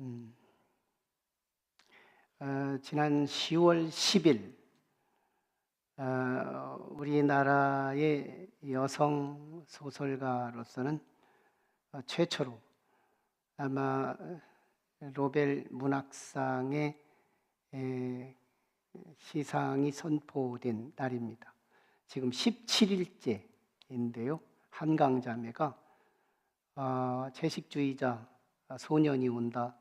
음, 지난 10월 10일 우리나라의 여성 소설가로서는 최초로 아마 노벨 문학상의 시상이 선포된 날입니다. 지금 17일째인데요. 한강자매가 채식주의자, 소년이 온다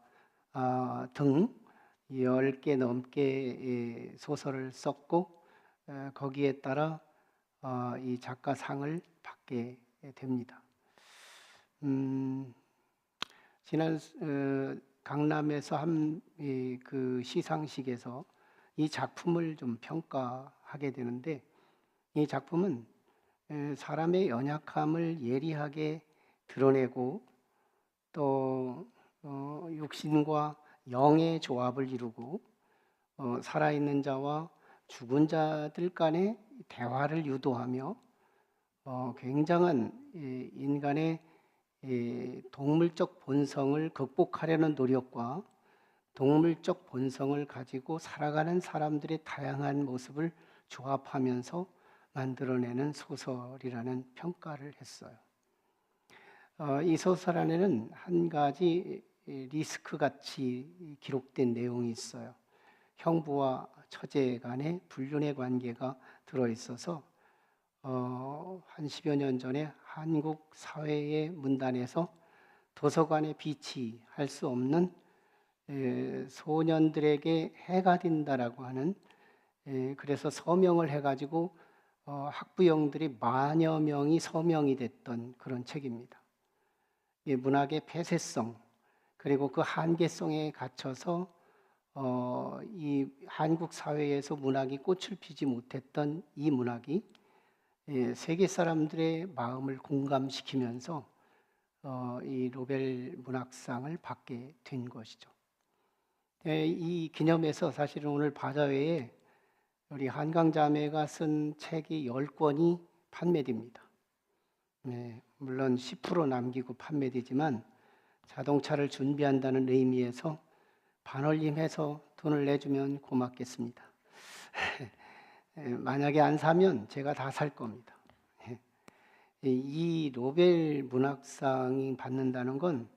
등 10개 넘게 소설을 썼고 거기에 따라 이 작가상을 받게 됩니다. 지난 강남에서 한 그 시상식에서 이 작품을 좀 평가하게 되는데, 이 작품은 사람의 연약함을 예리하게 드러내고 또 육신과 영의 조합을 이루고 살아있는 자와 죽은 자들 간의 대화를 유도하며 굉장한 인간의 동물적 본성을 극복하려는 노력과 동물적 본성을 가지고 살아가는 사람들의 다양한 모습을 조합하면서 만들어내는 소설이라는 평가를 했어요. 이 소설 안에는 한 가지 리스크 같이 기록된 내용이 있어요. 형부와 처제 간의 불륜의 관계가 들어있어서 한 10여 년 전에 한국 사회의 문단에서 도서관에 비치할 수 없는 소년들에게 해가 된다라고 하는, 그래서 서명을 해가지고 학부형들이 만여 명이 서명이 됐던 그런 책입니다. 문학의 폐쇄성, 그리고 그 한계성에 갇혀서 이 한국 사회에서 문학이 꽃을 피지 못했던 이 문학이 세계 사람들의 마음을 공감시키면서 이 노벨 문학상을 받게 된 것이죠. 이 기념에서 사실은 오늘 바자회에 우리 한강자매가 쓴 책이 10권이 판매됩니다. 물론 10% 남기고 판매되지만 자동차를 준비한다는 의미에서 반올림해서 돈을 내주면 고맙겠습니다. 만약에 안 사면 제가 다 살 겁니다. 이 노벨 문학상이 받는다는 건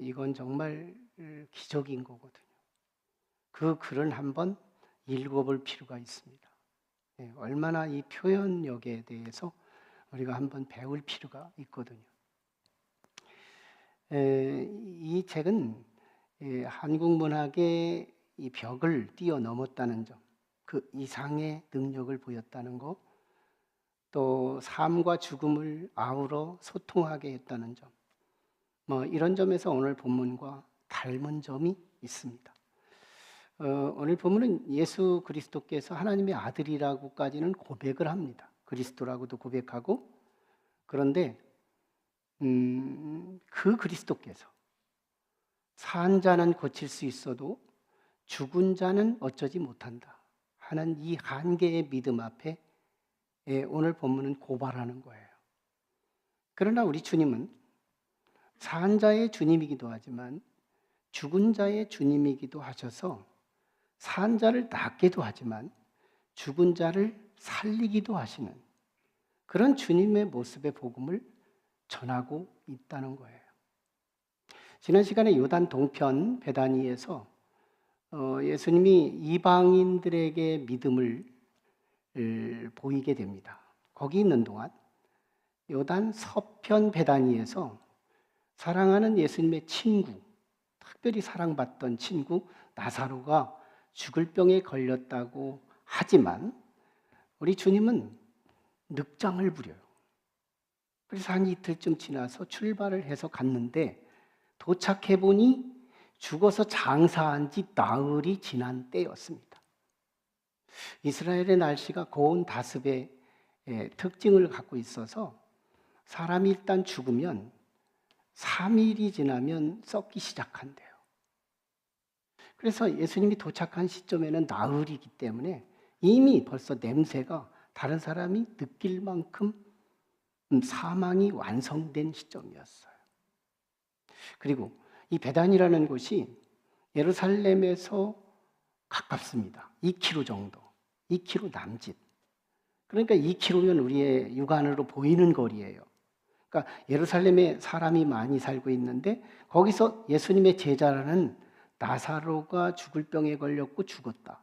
이건 정말 기적인 거거든요. 그 글은 한번 읽어볼 필요가 있습니다. 얼마나 이 표현력에 대해서 우리가 한번 배울 필요가 있거든요. 이 책은 한국 문학의 이 벽을 뛰어넘었다는 점, 그 이상의 능력을 보였다는 것, 또 삶과 죽음을 아우러 소통하게 했다는 점, 이런 점에서 오늘 본문과 닮은 점이 있습니다. 오늘 본문은 예수 그리스도께서 하나님의 아들이라고까지는 고백을 합니다. 그리스도라고도 고백하고, 그런데 그 그리스도께서 산 자는 고칠 수 있어도 죽은 자는 어쩌지 못한다 하는 이 한계의 믿음 앞에 오늘 본문은 고발하는 거예요. 그러나 우리 주님은 산 자의 주님이기도 하지만 죽은 자의 주님이기도 하셔서 산 자를 낫게도 하지만 죽은 자를 살리기도 하시는 그런 주님의 모습의 복음을 전하고 있다는 거예요. 지난 시간에 요단 동편 베다니에서 예수님이 이방인들에게 믿음을 보이게 됩니다. 거기 있는 동안 요단 서편 베다니에서 사랑하는 예수님의 친구, 특별히 사랑받던 친구 나사로가 죽을 병에 걸렸다고 하지만 우리 주님은 늑장을 부려요. 그래서 한 이틀쯤 지나서 출발을 해서 갔는데 도착해 보니 죽어서 장사한 지 나흘이 지난 때였습니다. 이스라엘의 날씨가 고온 다습의 특징을 갖고 있어서 사람이 일단 죽으면 3일이 지나면 썩기 시작한대요. 그래서 예수님이 도착한 시점에는 나흘이기 때문에 이미 벌써 냄새가 다른 사람이 느낄 만큼 사망이 완성된 시점이었어요. 그리고 이 베단이라는 곳이 예루살렘에서 가깝습니다. 2km 정도. 2km 남짓. 그러니까 2km면 우리의 육안으로 보이는 거리예요. 그러니까 예루살렘에 사람이 많이 살고 있는데 거기서 예수님의 제자라는 나사로가 죽을 병에 걸렸고 죽었다.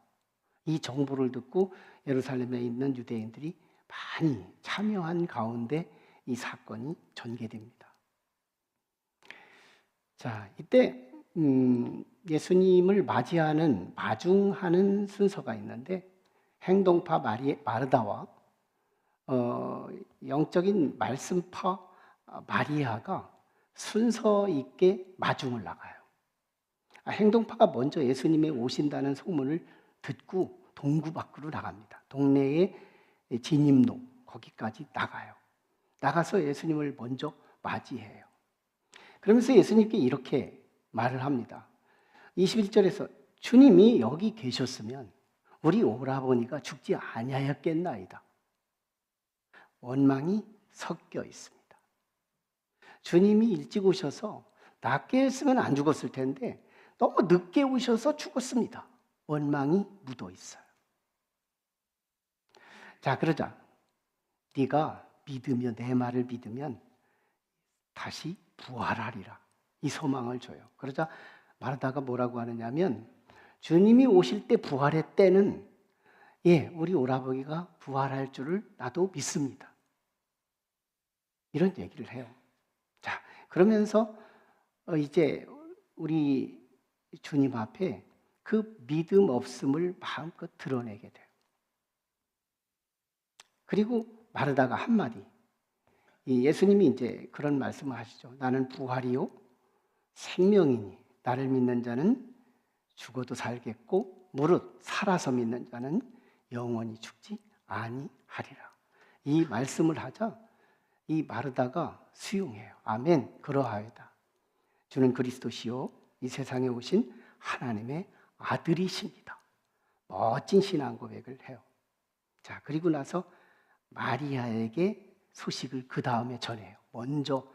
이 정보를 듣고 예루살렘에 있는 유대인들이 많이 참여한 가운데 이 사건이 전개됩니다. 자, 이때 예수님을 맞이하는 마중하는 순서가 있는데 행동파 마르다와 영적인 말씀파 마리아가 순서 있게 마중을 나가요. 행동파가 먼저 예수님이 오신다는 소문을 듣고 동구 밖으로 나갑니다. 동네의 진입로 거기까지 나가요. 나가서 예수님을 먼저 맞이해요. 그러면서 예수님께 이렇게 말을 합니다. 21절에서 주님이 여기 계셨으면 우리 오라버니가 죽지 아니하였겠나이다. 원망이 섞여 있습니다. 주님이 일찍 오셔서 낮게 했으면 안 죽었을 텐데 너무 늦게 오셔서 죽었습니다. 원망이 묻어 있어요. 자, 그러자 네가 믿으면, 내 말을 믿으면 다시 부활하리라. 이 소망을 줘요. 그러자 마르다가 뭐라고 하느냐면 주님이 오실 때 부활의 때는 우리 오라버니가 부활할 줄을 나도 믿습니다. 이런 얘기를 해요. 자, 그러면서 이제 우리 주님 앞에 그 믿음 없음을 마음껏 드러내게 돼요. 그리고 마르다가 한마디, 예수님이 이제 그런 말씀을 하시죠. 나는 부활이요 생명이니 나를 믿는 자는 죽어도 살겠고 무릇 살아서 믿는 자는 영원히 죽지 아니하리라. 이 말씀을 하자 이 마르다가 수용해요. 아멘, 그러하여다. 주는 그리스도시요 이 세상에 오신 하나님의 아들이십니다. 멋진 신앙 고백을 해요. 자, 그리고 나서 마리아에게 소식을 그 다음에 전해요. 먼저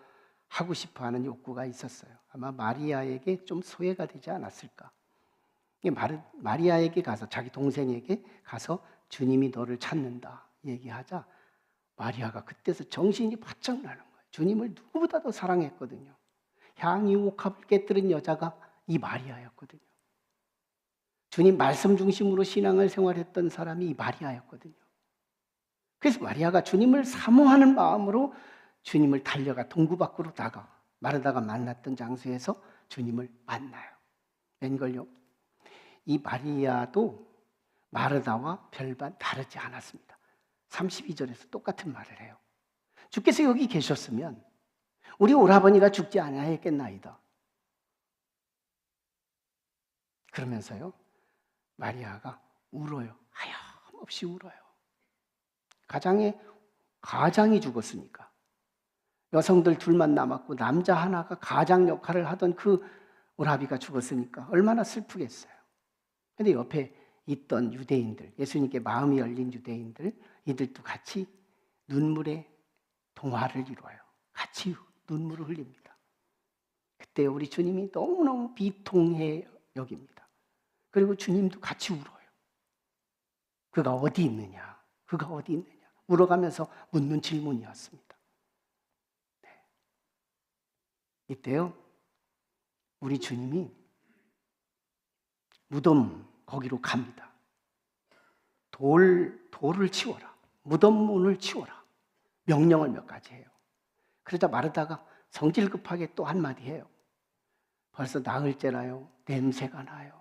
하고 싶어하는 욕구가 있었어요. 아마 마리아에게 좀 소외가 되지 않았을까. 마리아에게 가서 자기 동생에게 가서 주님이 너를 찾는다 얘기하자 마리아가 그때서 정신이 바짝 나는 거예요. 주님을 누구보다 더 사랑했거든요. 향유 옥합을 깨뜨린 여자가 이 마리아였거든요. 주님 말씀 중심으로 신앙을 생활했던 사람이 이 마리아였거든요. 그래서 마리아가 주님을 사모하는 마음으로 주님을 달려가 동구 밖으로 나가 마르다가 만났던 장소에서 주님을 만나요. 웬걸요? 이 마리아도 마르다와 별반 다르지 않았습니다. 32절에서 똑같은 말을 해요. 주께서 여기 계셨으면 우리 오라버니가 죽지 아니하였겠나이다. 그러면서요 마리아가 울어요. 하염없이 울어요. 가장이 죽었으니까. 여성들 둘만 남았고 남자 하나가 가장 역할을 하던 그 오라비가 죽었으니까 얼마나 슬프겠어요. 근데 옆에 있던 유대인들, 예수님께 마음이 열린 유대인들, 이들도 같이 눈물의 동화를 이루어요. 같이 눈물을 흘립니다. 그때 우리 주님이 너무너무 비통해 여깁니다. 그리고 주님도 같이 울어요. 그가 어디 있느냐? 그가 어디 있느냐? 울어가면서 묻는 질문이었습니다. 네. 이때요, 우리 주님이 무덤 거기로 갑니다. 돌을 치워라. 무덤 문을 치워라. 명령을 몇 가지 해요. 그러자 마르다가 성질 급하게 또 한마디 해요. 벌써 나흘째라요. 냄새가 나요.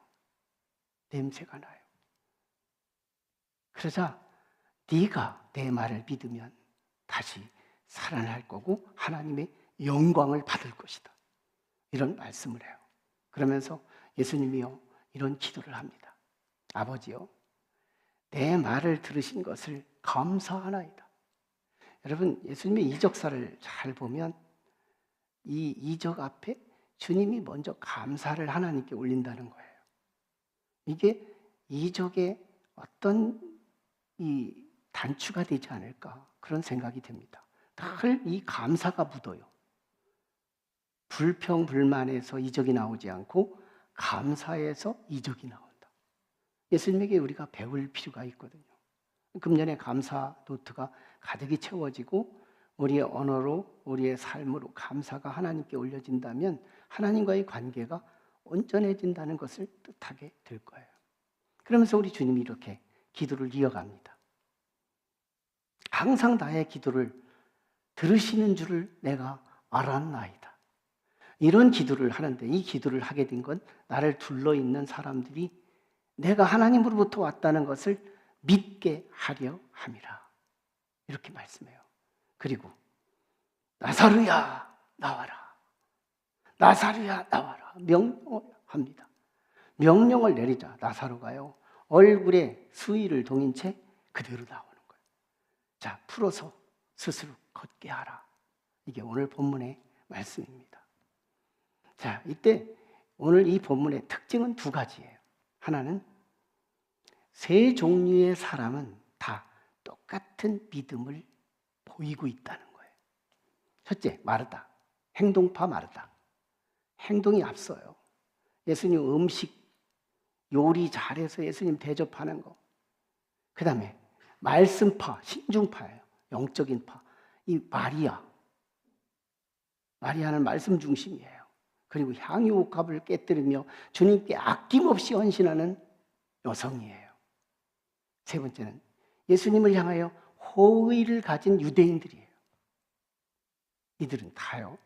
냄새가 나요. 그러자 네가 내 말을 믿으면 다시 살아날 거고 하나님의 영광을 받을 것이다. 이런 말씀을 해요. 그러면서 예수님이요 이런 기도를 합니다. 아버지요, 내 말을 들으신 것을 감사하나이다. 여러분, 예수님의 이적사를 잘 보면 이 이적 앞에 주님이 먼저 감사를 하나님께 올린다는 거예요. 이게 이적의 어떤 이 단추가 되지 않을까 그런 생각이 듭니다. 늘 이 감사가 묻어요. 불평불만에서 이적이 나오지 않고 감사에서 이적이 나온다. 예수님에게 우리가 배울 필요가 있거든요. 금년에 감사 노트가 가득히 채워지고 우리의 언어로, 우리의 삶으로 감사가 하나님께 올려진다면 하나님과의 관계가 온전해진다는 것을 뜻하게 될 거예요. 그러면서 우리 주님이 이렇게 기도를 이어갑니다. 항상 나의 기도를 들으시는 줄을 내가 알았나이다. 이런 기도를 하는데, 이 기도를 하게 된 건 나를 둘러있는 사람들이 내가 하나님으로부터 왔다는 것을 믿게 하려 함이라. 이렇게 말씀해요. 그리고 나사로야 나와라. 나사로야 나와라. 명령을 합니다. 명령을 내리자 나사로가요, 얼굴에 수의를 동인 채 그대로 나오는 거예요. 자, 풀어서 스스로 걷게 하라. 이게 오늘 본문의 말씀입니다. 자, 이때 오늘 이 본문의 특징은 두 가지예요. 하나는 세 종류의 사람은 다 똑같은 믿음을 보이고 있다는 거예요. 첫째, 마르다. 행동파 마르다. 행동이 앞서요. 예수님 음식 요리 잘해서 예수님 대접하는 거. 그 다음에 말씀파, 신중파예요. 영적인 파. 이 마리아는 말씀 중심이에요. 그리고 향유옥합을 깨뜨리며 주님께 아낌없이 헌신하는 여성이에요. 세 번째는 예수님을 향하여 호의를 가진 유대인들이에요. 이들은 다요,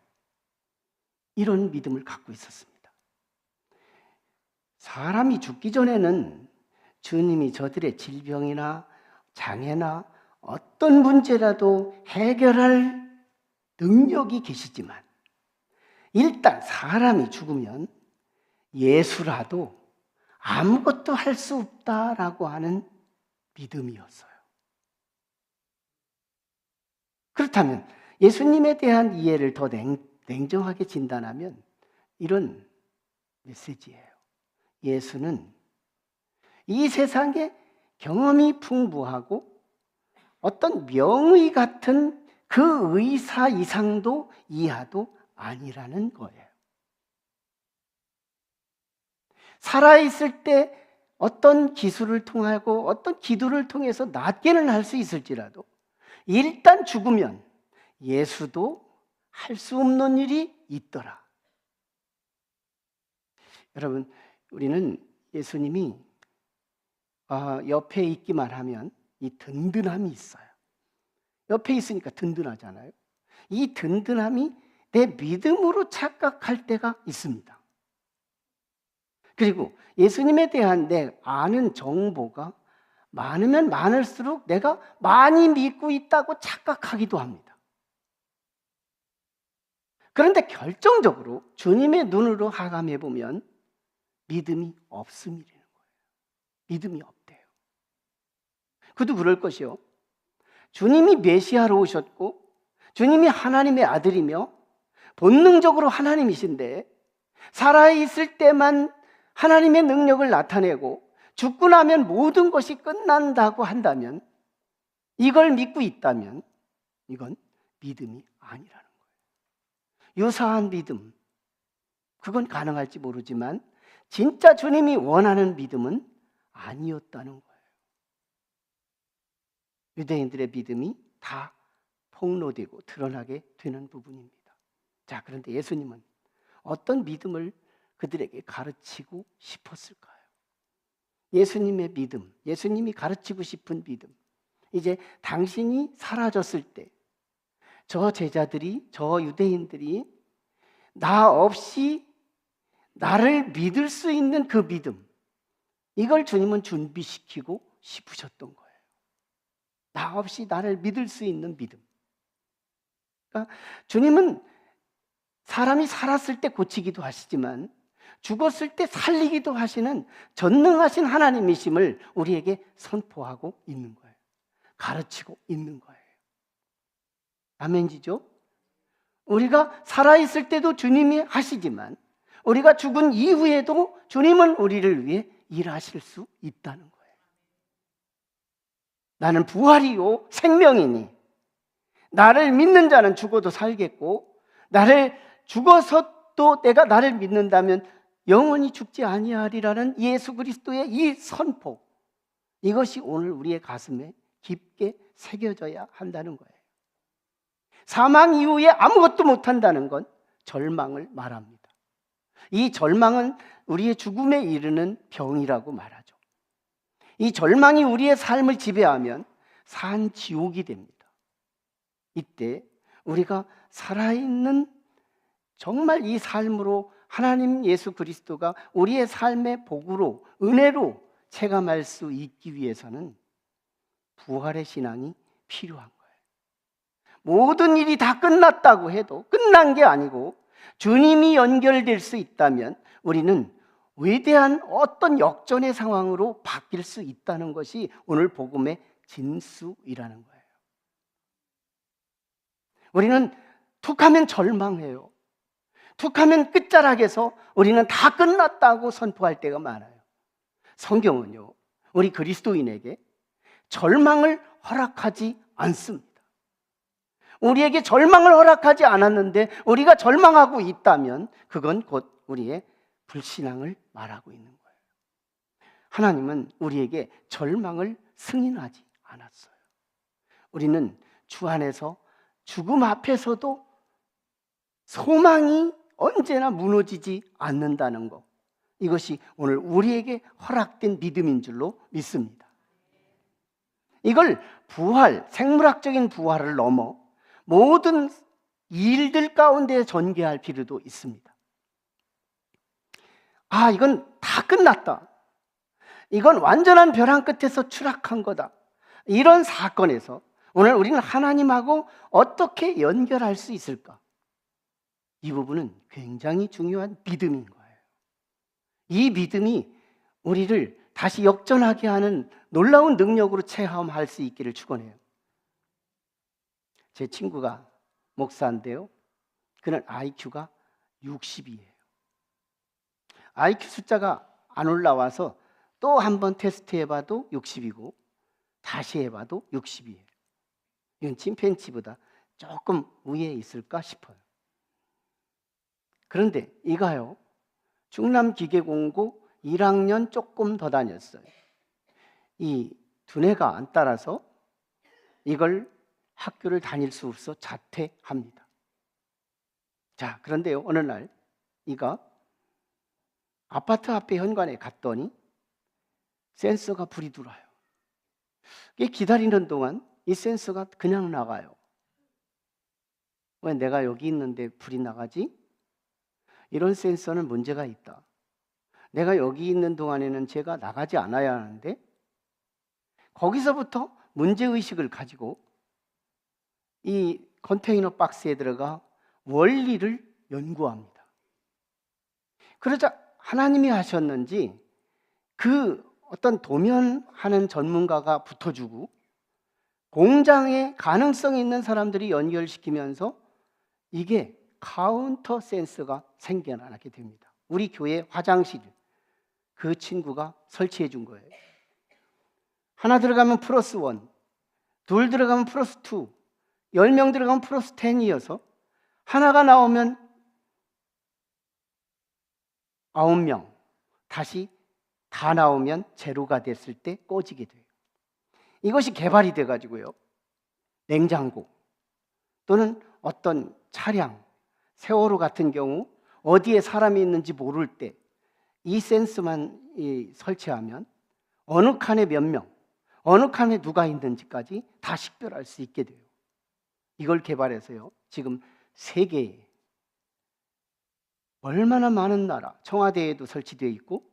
이런 믿음을 갖고 있었습니다. 사람이 죽기 전에는 주님이 저들의 질병이나 장애나 어떤 문제라도 해결할 능력이 계시지만, 일단 사람이 죽으면 예수라도 아무것도 할 수 없다라고 하는 믿음이었어요. 그렇다면 예수님에 대한 이해를 더 냉정하게 진단하면 이런 메시지예요. 예수는 이 세상에 경험이 풍부하고 어떤 명의 같은 그 의사 이상도 이하도 아니라는 거예요. 살아있을 때 어떤 기술을 통하고 어떤 기도를 통해서 낫게는 할 수 있을지라도 일단 죽으면 예수도 할 수 없는 일이 있더라. 여러분, 우리는 예수님이 옆에 있기만 하면 이 든든함이 있어요. 옆에 있으니까 든든하잖아요. 이 든든함이 내 믿음으로 착각할 때가 있습니다. 그리고 예수님에 대한 내 아는 정보가 많으면 많을수록 내가 많이 믿고 있다고 착각하기도 합니다. 그런데 결정적으로 주님의 눈으로 하감해 보면 믿음이 없음이라는 거예요. 믿음이 없대요. 그도 그럴 것이요, 주님이 메시아로 오셨고 주님이 하나님의 아들이며 본능적으로 하나님이신데 살아있을 때만 하나님의 능력을 나타내고 죽고 나면 모든 것이 끝난다고 한다면, 이걸 믿고 있다면 이건 믿음이 아니라는 거예요. 유사한 믿음, 그건 가능할지 모르지만 진짜 주님이 원하는 믿음은 아니었다는 거예요. 유대인들의 믿음이 다 폭로되고 드러나게 되는 부분입니다. 자, 그런데 예수님은 어떤 믿음을 그들에게 가르치고 싶었을까요? 예수님의 믿음, 예수님이 가르치고 싶은 믿음, 이제 당신이 사라졌을 때 저 제자들이, 저 유대인들이 나 없이 나를 믿을 수 있는 그 믿음, 이걸 주님은 준비시키고 싶으셨던 거예요. 나 없이 나를 믿을 수 있는 믿음. 그러니까 주님은 사람이 살았을 때 고치기도 하시지만 죽었을 때 살리기도 하시는 전능하신 하나님이심을 우리에게 선포하고 있는 거예요. 가르치고 있는 거예요. 아멘이죠? 우리가 살아있을 때도 주님이 하시지만 우리가 죽은 이후에도 주님은 우리를 위해 일하실 수 있다는 거예요. 나는 부활이요 생명이니 나를 믿는 자는 죽어도 살겠고 나를 죽어서 또 내가 나를 믿는다면 영원히 죽지 아니하리라는 예수 그리스도의 이 선포, 이것이 오늘 우리의 가슴에 깊게 새겨져야 한다는 거예요. 사망 이후에 아무것도 못한다는 건 절망을 말합니다. 이 절망은 우리의 죽음에 이르는 병이라고 말하죠. 이 절망이 우리의 삶을 지배하면 산지옥이 됩니다. 이때 우리가 살아있는 정말 이 삶으로 하나님 예수 그리스도가 우리의 삶의 복으로, 은혜로 체감할 수 있기 위해서는 부활의 신앙이 필요한 거예요. 모든 일이 다 끝났다고 해도 끝난 게 아니고 주님이 연결될 수 있다면 우리는 위대한 어떤 역전의 상황으로 바뀔 수 있다는 것이 오늘 복음의 진수이라는 거예요. 우리는 툭하면 절망해요. 툭하면 끝자락에서 우리는 다 끝났다고 선포할 때가 많아요. 성경은요, 우리 그리스도인에게 절망을 허락하지 않습니다. 우리에게 절망을 허락하지 않았는데 우리가 절망하고 있다면 그건 곧 우리의 불신앙을 말하고 있는 거예요. 하나님은 우리에게 절망을 승인하지 않았어요. 우리는 주 안에서 죽음 앞에서도 소망이 언제나 무너지지 않는다는 것, 이것이 오늘 우리에게 허락된 믿음인 줄로 믿습니다. 이걸 부활, 생물학적인 부활을 넘어 모든 일들 가운데 전개할 필요도 있습니다. 이건 다 끝났다. 이건 완전한 벼랑 끝에서 추락한 거다. 이런 사건에서 오늘 우리는 하나님하고 어떻게 연결할 수 있을까? 이 부분은 굉장히 중요한 믿음인 거예요. 이 믿음이 우리를 다시 역전하게 하는 놀라운 능력으로 체험할 수 있기를 축원해요. 제 친구가 목사인데요, 그는 IQ가 60이에요. IQ 숫자가 안 올라와서 또 한 번 테스트 해봐도 60이고 다시 해봐도 60이에요. 이건 침팬지보다 조금 위에 있을까 싶어요. 그런데 이가요, 충남기계공고 1학년 조금 더 다녔어요. 이 두뇌가 안 따라서 이걸 학교를 다닐 수 없어 자퇴합니다. 자, 그런데요, 어느 날 이가 아파트 앞에 현관에 갔더니 센서가 불이 들어와요. 기다리는 동안 이 센서가 그냥 나가요. 왜 내가 여기 있는데 불이 나가지? 이런 센서는 문제가 있다. 내가 여기 있는 동안에는 제가 나가지 않아야 하는데, 거기서부터 문제의식을 가지고 이 컨테이너 박스에 들어가 원리를 연구합니다. 그러자 하나님이 하셨는지 그 어떤 도면하는 전문가가 붙어주고 공장에 가능성 있는 사람들이 연결시키면서 이게 카운터 센서가 생겨나게 됩니다. 우리 교회 화장실 그 친구가 설치해 준 거예요. 하나 들어가면 플러스 1, 둘 들어가면 플러스 2, 10명 들어가면 플러스 10이어서 하나가 나오면 9명, 다시 다 나오면 제로가 됐을 때 꺼지게 돼요. 이것이 개발이 돼가지고요, 냉장고 또는 어떤 차량, 세월호 같은 경우 어디에 사람이 있는지 모를 때 이 센서만 설치하면 어느 칸에 몇 명, 어느 칸에 누가 있는지까지 다 식별할 수 있게 돼요. 이걸 개발해서요, 지금 세계에 얼마나 많은 나라, 청와대에도 설치되어 있고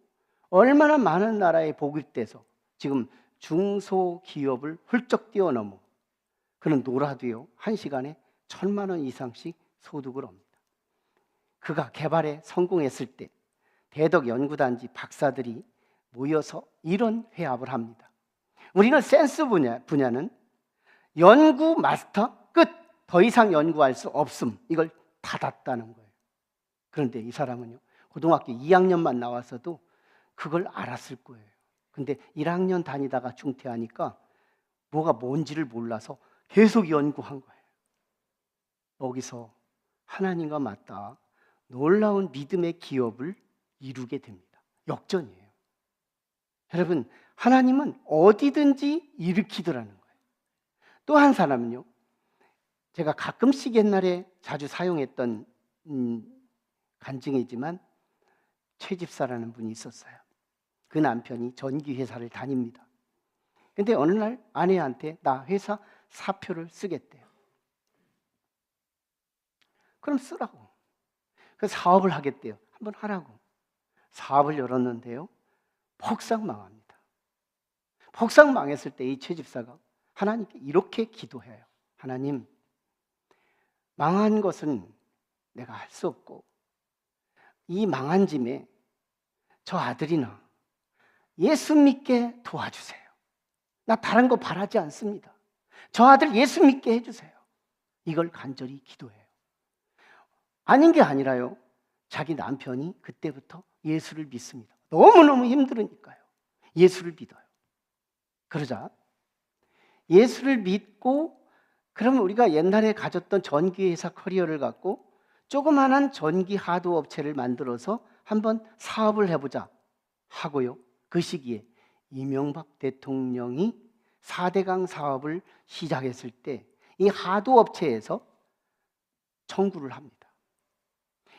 얼마나 많은 나라에 보급돼서 지금 중소기업을 훌쩍 뛰어넘어 그는 놀아도요 1시간에 1,000만 원 이상씩 소득을 얻습니다. 그가 개발에 성공했을 때 대덕 연구단지 박사들이 모여서 이런 회합을 합니다. 우리는 센스 분야는 연구 마스터 끝, 더 이상 연구할 수 없음, 이걸 닫았다는 거예요. 그런데 이 사람은요, 고등학교 2학년만 나와서도 그걸 알았을 거예요. 근데 1학년 다니다가 중퇴하니까 뭐가 뭔지를 몰라서 계속 연구한 거예요. 여기서 하나님과 맞닿아 놀라운 믿음의 기업을 이루게 됩니다. 역전이에요. 여러분, 하나님은 어디든지 일으키더라는 거예요. 또 한 사람은요, 제가 가끔씩 옛날에 자주 사용했던 간증이지만 최집사라는 분이 있었어요. 그 남편이 전기회사를 다닙니다. 근데 어느 날 아내한테 나 회사 사표를 쓰겠대요. 그럼 쓰라고. 그 사업을 하겠대요. 한번 하라고. 사업을 열었는데요, 폭삭 망합니다. 폭삭 망했을 때 이 최집사가 하나님께 이렇게 기도해요. 하나님, 망한 것은 내가 할 수 없고 이 망한 짐에 저 아들이나 예수 믿게 도와주세요. 나 다른 거 바라지 않습니다. 저 아들 예수 믿게 해주세요. 이걸 간절히 기도해요. 아닌 게 아니라요, 자기 남편이 그때부터 예수를 믿습니다. 너무너무 힘들으니까요. 예수를 믿어요. 그러자 예수를 믿고, 그러면 우리가 옛날에 가졌던 전기회사 커리어를 갖고 조그만한 전기 하드 업체를 만들어서 한번 사업을 해보자 하고요, 그 시기에 이명박 대통령이 4대강 사업을 시작했을 때 이 하드 업체에서 청구를 합니다.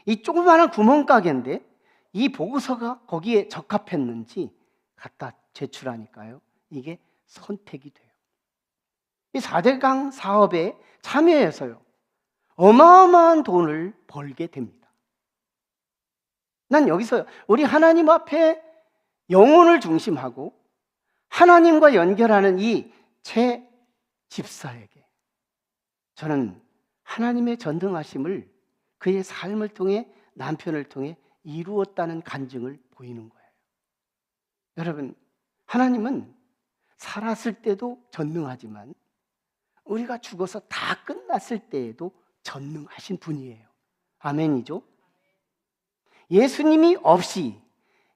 이 조그마한 구멍가게인데 이 보고서가 거기에 적합했는지 갖다 제출하니까요, 이게 선택이 돼요. 이 4대강 사업에 참여해서요, 어마어마한 돈을 벌게 됩니다. 난 여기서 우리 하나님 앞에 영혼을 중심하고 하나님과 연결하는 이 제 집사에게 저는 하나님의 전능하심을 그의 삶을 통해, 남편을 통해 이루었다는 간증을 보이는 거예요. 여러분, 하나님은 살았을 때도 전능하지만 우리가 죽어서 다 끝났을 때에도 전능하신 분이에요. 아멘이죠? 예수님이 없이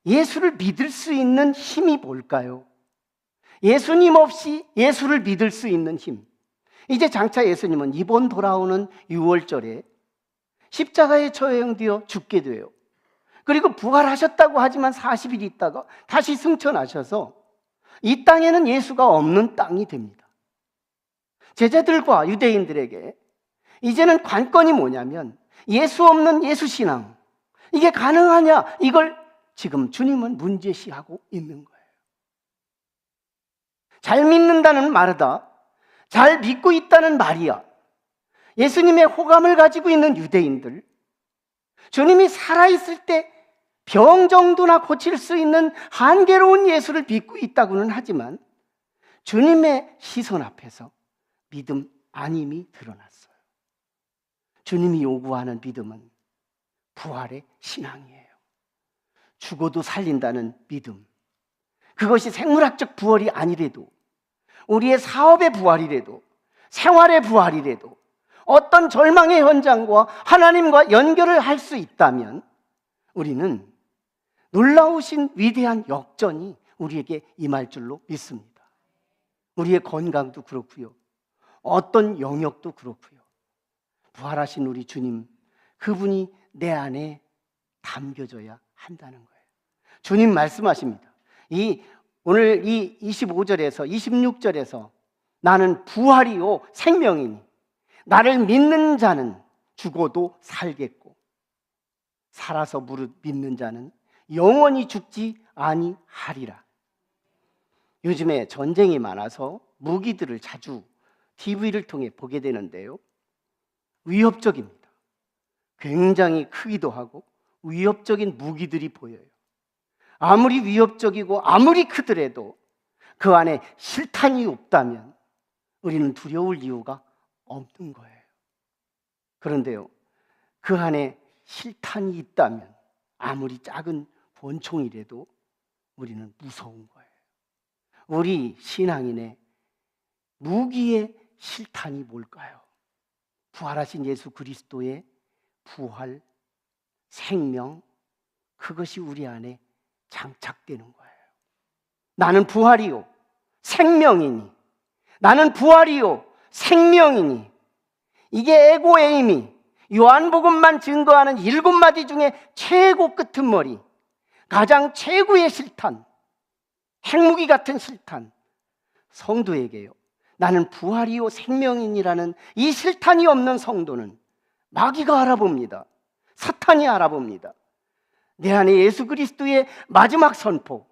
예수를 믿을 수 있는 힘이 뭘까요? 예수님 없이 예수를 믿을 수 있는 힘. 이제 장차 예수님은 이번 돌아오는 6월절에 십자가에 처형되어 죽게 돼요. 그리고 부활하셨다고 하지만 40일 있다가 다시 승천하셔서 이 땅에는 예수가 없는 땅이 됩니다. 제자들과 유대인들에게 이제는 관건이 뭐냐면 예수 없는 예수 신앙, 이게 가능하냐, 이걸 지금 주님은 문제시하고 있는 거예요. 잘 믿는다는 마르다, 잘 믿고 있다는 마리아, 예수님의 호감을 가지고 있는 유대인들, 주님이 살아있을 때 병 정도나 고칠 수 있는 한계로운 예수를 믿고 있다고는 하지만 주님의 시선 앞에서 믿음 아님이 드러났어요. 주님이 요구하는 믿음은 부활의 신앙이에요. 죽어도 살린다는 믿음, 그것이 생물학적 부활이 아니래도, 우리의 사업의 부활이래도, 생활의 부활이래도, 어떤 절망의 현장과 하나님과 연결을 할 수 있다면 우리는 놀라우신 위대한 역전이 우리에게 임할 줄로 믿습니다. 우리의 건강도 그렇고요, 어떤 영역도 그렇고요. 부활하신 우리 주님, 그분이 내 안에 담겨져야 한다는 거예요. 주님 말씀하십니다. 오늘 이 25절에서 26절에서 나는 부활이요 생명이니 나를 믿는 자는 죽어도 살겠고 살아서 무릇 믿는 자는 영원히 죽지 아니하리라. 요즘에 전쟁이 많아서 무기들을 자주 TV를 통해 보게 되는데요, 위협적입니다. 굉장히 크기도 하고 위협적인 무기들이 보여요. 아무리 위협적이고 아무리 크더라도 그 안에 실탄이 없다면 우리는 두려울 이유가 없는 거예요. 그런데요, 그 안에 실탄이 있다면 아무리 작은 권총이라도 우리는 무서운 거예요. 우리 신앙인의 무기의 실탄이 뭘까요? 부활하신 예수 그리스도의 부활, 생명, 그것이 우리 안에 장착되는 거예요. 나는 부활이요 생명이니, 나는 부활이요 생명이니, 이게 에고에이미, 요한복음만 증거하는 7마디 중에 최고 끄트머리, 가장 최고의 실탄, 핵무기 같은 실탄, 성도에게요, 나는 부활이요 생명이니라는 이 실탄이 없는 성도는 마귀가 알아봅니다. 사탄이 알아봅니다. 내 안에 예수 그리스도의 마지막 선포,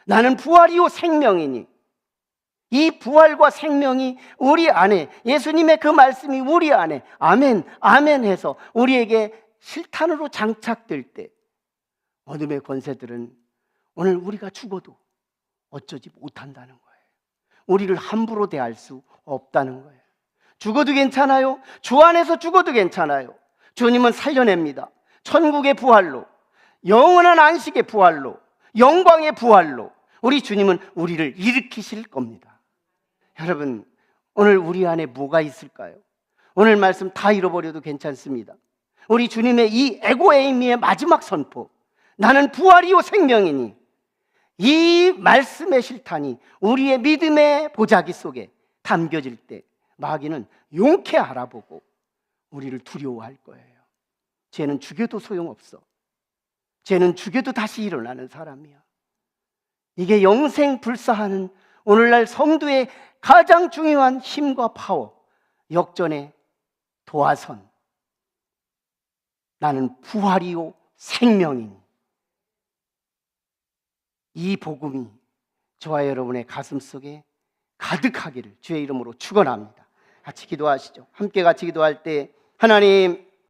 나는 부활이요 생명이니, 이 부활과 생명이 우리 안에, 예수님의 그 말씀이 우리 안에 아멘, 아멘 해서 우리에게 실탄으로 장착될 때 어둠의 권세들은 오늘 우리가 죽어도 어쩌지 못한다는 거예요. 우리를 함부로 대할 수 없다는 거예요. 죽어도 괜찮아요. 주 안에서 죽어도 괜찮아요. 주님은 살려냅니다. 천국의 부활로, 영원한 안식의 부활로, 영광의 부활로 우리 주님은 우리를 일으키실 겁니다. 여러분, 오늘 우리 안에 뭐가 있을까요? 오늘 말씀 다 잃어버려도 괜찮습니다. 우리 주님의 이 에고에이미의 마지막 선포, 나는 부활이요 생명이니, 이 말씀의 실탄이 우리의 믿음의 보자기 속에 담겨질 때 마귀는 용케 알아보고 우리를 두려워할 거예요. 쟤는 죽여도 소용없어. 쟤는 죽여도 다시 일어나는 사람이야. 이게 영생불사하는 오늘날 성도의 가장 중요한 힘과 파워, 역전의 도화선. 나는 부활이요 생명이니, 이 복음이 저와 여러분의 가슴 속에 가득하기를 주의 이름으로 축원합니다. 같이 기도하시죠. 함께 같이 기도할 때, 하나님,